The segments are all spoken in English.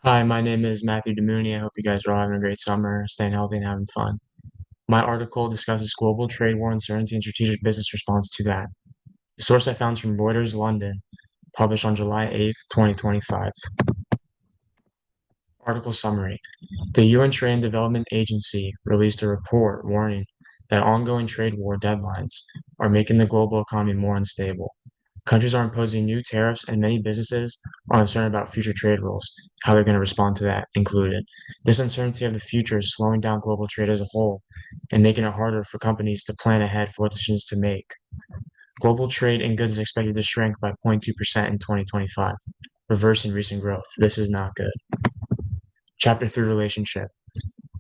Hi, my name is Matthew Damouni. I hope you guys are all having a great summer, staying healthy and having fun. My article discusses global trade war uncertainty and strategic business response to that. The source I found is from Reuters, London, published on July 8th, 2025. Article summary. The UN Trade and Development Agency released a report warning that ongoing trade war deadlines are making the global economy more unstable. Countries are imposing new tariffs, and many businesses are uncertain about future trade rules, how they're going to respond to that included. This uncertainty of the future is slowing down global trade as a whole and making it harder for companies to plan ahead for what decisions to make. Global trade in goods is expected to shrink by 0.2% in 2025, reversing recent growth. This is not good. Chapter 3 Relationship.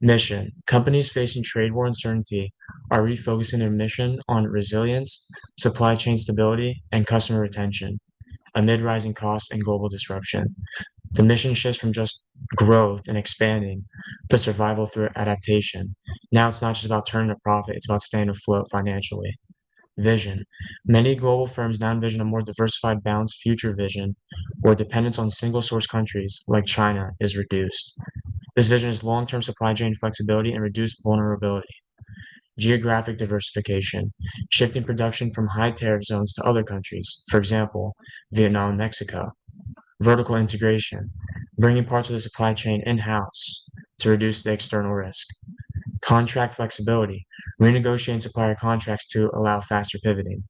Mission. Companies facing trade war uncertainty are refocusing their mission on resilience, supply chain stability, and customer retention amid rising costs and global disruption. The mission shifts from just growth and expanding to survival through adaptation. Now it's not just about turning a profit, it's about staying afloat financially. Vision. Many global firms now envision a more diversified, balanced future vision where dependence on single source countries like China is reduced. This vision is long term supply chain flexibility and reduced vulnerability. Geographic diversification, shifting production from high tariff zones to other countries, for example, Vietnam and Mexico. Vertical integration, bringing parts of the supply chain in-house to reduce the external risk. Contract flexibility, renegotiating supplier contracts to allow faster pivoting.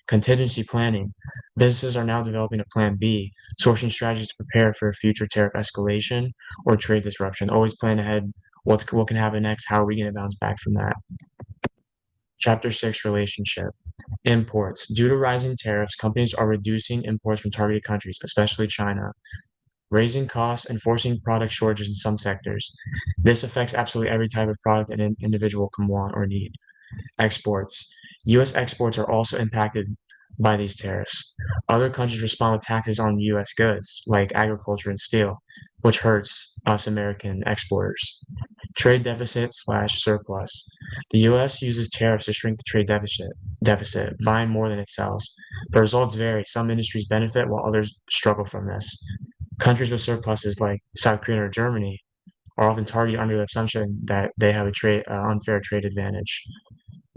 Contingency planning, businesses are now developing a plan B, sourcing strategies to prepare for future tariff escalation or trade disruption. Always plan ahead what can happen next, how are we going to bounce back from that. Chapter 6 Relationship. Imports. Due to rising tariffs, companies are reducing imports from targeted countries, especially China, raising costs and forcing product shortages in some sectors. This affects absolutely every type of product an individual can want or need. Exports. U.S. exports are also impacted by these tariffs. Other countries respond with taxes on U.S. goods, like agriculture and steel, which hurts us American exporters. Trade deficit slash surplus. The U.S. uses tariffs to shrink the trade deficit, buying more than it sells. The results vary. Some industries benefit while others struggle from this. Countries with surpluses like South Korea or Germany are often targeted under the assumption that they have a unfair trade advantage.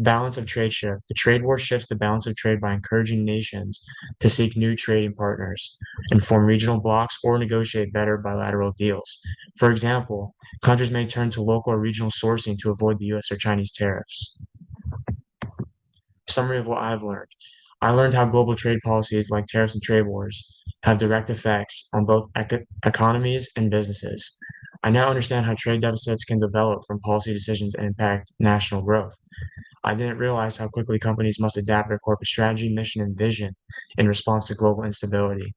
Balance of trade shift. The trade war shifts the balance of trade by encouraging nations to seek new trading partners and form regional blocs or negotiate better bilateral deals. For example, countries may turn to local or regional sourcing to avoid the US or Chinese tariffs. Summary of what I've learned. I learned how global trade policies like tariffs and trade wars have direct effects on both economies and businesses. I now understand how trade deficits can develop from policy decisions and impact national growth. I didn't realize how quickly companies must adapt their corporate strategy, mission, and vision in response to global instability.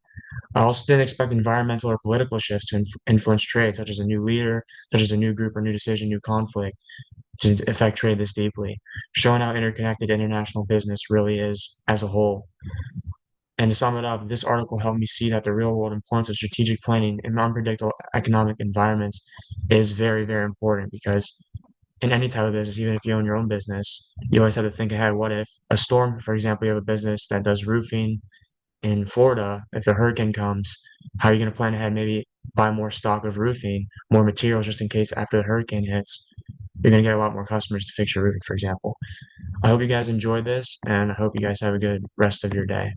I also didn't expect environmental or political shifts to influence trade, such as a new leader, such as a new group or new decision, new conflict, to affect trade this deeply, showing how interconnected international business really is as a whole. And to sum it up, this article helped me see that the real world importance of strategic planning in unpredictable economic environments is very, very important because in any type of business, even if you own your own business, you always have to think ahead. What if a storm, for example, you have a business that does roofing in Florida, if a hurricane comes, how are you going to plan ahead? Maybe buy more stock of roofing, more materials just in case after the hurricane hits, you're going to get a lot more customers to fix your roofing, for example. I hope you guys enjoyed this, and I hope you guys have a good rest of your day.